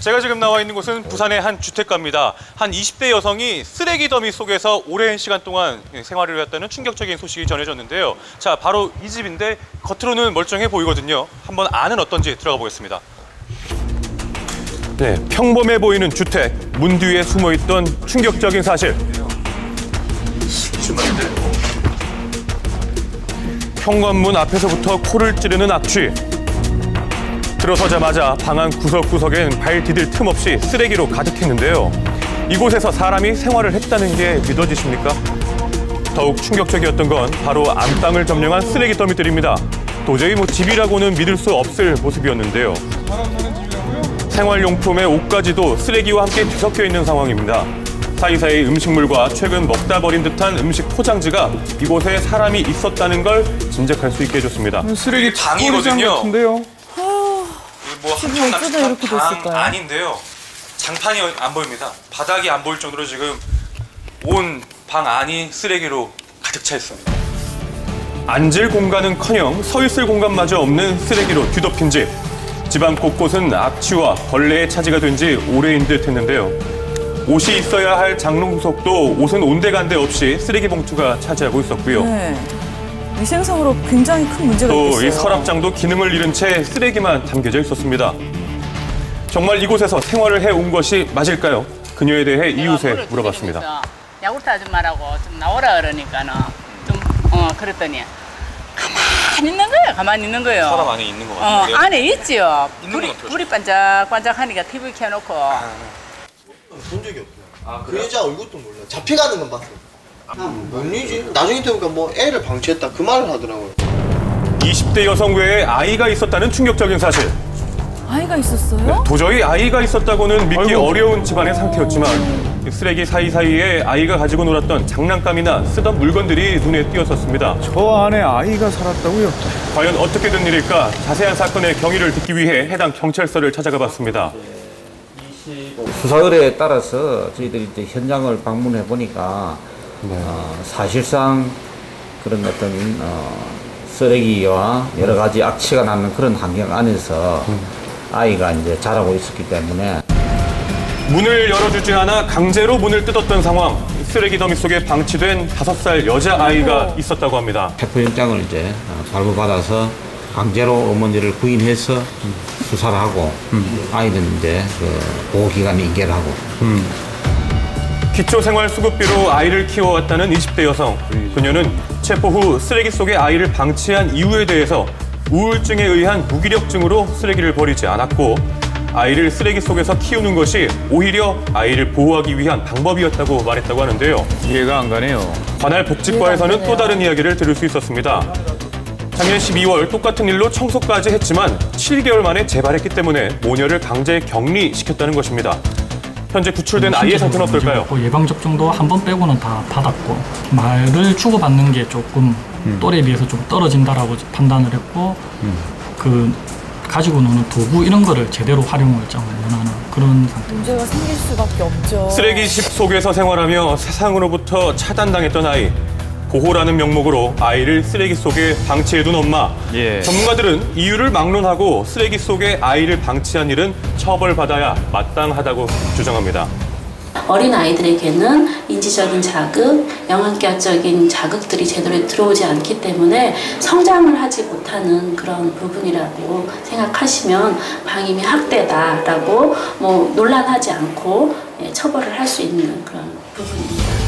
제가 지금 나와 있는 곳은 부산의 한 주택가입니다. 한 20대 여성이 쓰레기 더미 속에서 오랜 시간 동안 생활을 했다는 충격적인 소식이 전해졌는데요. 자, 바로 이 집인데 겉으로는 멀쩡해 보이거든요. 한번 안은 어떤지 들어가 보겠습니다. 네, 평범해 보이는 주택, 문 뒤에 숨어있던 충격적인 사실. 현관문 앞에서부터 코를 찌르는 악취. 들어서자마자 방 안 구석구석엔 발 디딜 틈 없이 쓰레기로 가득했는데요. 이곳에서 사람이 생활을 했다는 게 믿어지십니까? 더욱 충격적이었던 건 바로 안방을 점령한 쓰레기 더미들입니다. 도저히 집이라고는 믿을 수 없을 모습이었는데요. 생활용품의 옷까지도 쓰레기와 함께 뒤섞여 있는 상황입니다. 사이사이 음식물과 최근 먹다 버린 듯한 음식 포장지가 이곳에 사람이 있었다는 걸 짐작할 수 있게 해줬습니다. 쓰레기 방이거든요. 같은데요. 뭐 한평 남짓한 방 아닌데요. 장판이 안 보입니다. 바닥이 안 보일 정도로 지금 온 방 안이 쓰레기로 가득 차 있습니다. 앉을 공간은커녕 서 있을 공간마저 없는 쓰레기로 뒤덮인 집. 집안 곳곳은 악취와 벌레의 차지가 된 지 오래인 듯 했는데요. 옷이 있어야 할 장롱 구석도 옷은 온데간데 없이 쓰레기 봉투가 차지하고 있었고요. 네. 위생상으로 굉장히 큰 문제가 있겠어요. 또 이 서랍장도 기능을 잃은 채 쓰레기만 담겨져 있었습니다. 정말 이곳에서 생활을 해온 것이 맞을까요? 그녀에 대해 이웃에 물어봤습니다. 야구르트 아줌마라고 좀 나오라 그러니까는 좀 그랬더니 가만히 있는 거예요. 서랍 안에 있는 것 같은데요? 안에 있지요. 있는 건 불이 반짝반짝하니까 TV 켜놓고. 본 적이 없어요. 그 여자 얼굴도 몰라. 잡혀가는 건 봤어요. 뭔 일이지? 나중에 들어보니까 뭐 애를 방치했다 그 말을 하더라고요. 20대 여성 외에 아이가 있었다는 충격적인 사실. 아이가 있었어요? 네, 도저히 아이가 있었다고는 믿기 어려운 집안의 상태였지만 쓰레기 사이사이에 아이가 가지고 놀았던 장난감이나 쓰던 물건들이 눈에 띄었었습니다. 저 안에 아이가 살았다고요? 과연 어떻게 된 일일까? 자세한 사건의 경위를 듣기 위해 해당 경찰서를 찾아가 봤습니다. 수사 의뢰에 따라서 저희들이 이제 현장을 방문해 보니까 사실상 그런 어떤 쓰레기와 여러 가지 악취가 나는 그런 환경 안에서 아이가 이제 자라고 있었기 때문에 문을 열어주지 않아 강제로 문을 뜯었던 상황. 쓰레기 더미 속에 방치된 5살 여자아이가 있었다고 합니다. 체포영장을 이제 발부받아서 강제로 어머니를 구인해서 수사를 하고 아이는 이제 보호기관에 인계를 하고 기초생활수급비로 아이를 키워왔다는 20대 여성. 그녀는 체포 후 쓰레기 속에 아이를 방치한 이유에 대해서 우울증에 의한 무기력증으로 쓰레기를 버리지 않았고 아이를 쓰레기 속에서 키우는 것이 오히려 아이를 보호하기 위한 방법이었다고 말했다고 하는데요. 이해가 안 가네요. 관할 복지과에서는 또 다른 이야기를 들을 수 있었습니다. 작년 12월 똑같은 일로 청소까지 했지만 7개월 만에 재발했기 때문에 모녀를 강제 격리시켰다는 것입니다. 현재 구출된 아이의 상태는 어떨까요? 예방접종도 한 번 빼고는 다 받았고 말을 주고받는 게 조금 또래에 비해서 좀 떨어진다라고 판단을 했고 가지고 노는 도구 이런 거를 제대로 활용을 좀 원하는 그런 상태. 문제가 생길 수밖에 없죠. 쓰레기집 속에서 생활하며 세상으로부터 차단당했던 아이. 보호라는 명목으로 아이를 쓰레기 속에 방치해둔 엄마. 전문가들은 이유를 막론하고 쓰레기 속에 아이를 방치한 일은 처벌받아야 마땅하다고 주장합니다. 어린 아이들에게는 인지적인 자극, 영양학적인 자극들이 제대로 들어오지 않기 때문에 성장을 하지 못하는 그런 부분이라고 생각하시면 방임이 학대다라고 논란하지 않고 처벌을 할 수 있는 그런 부분입니다.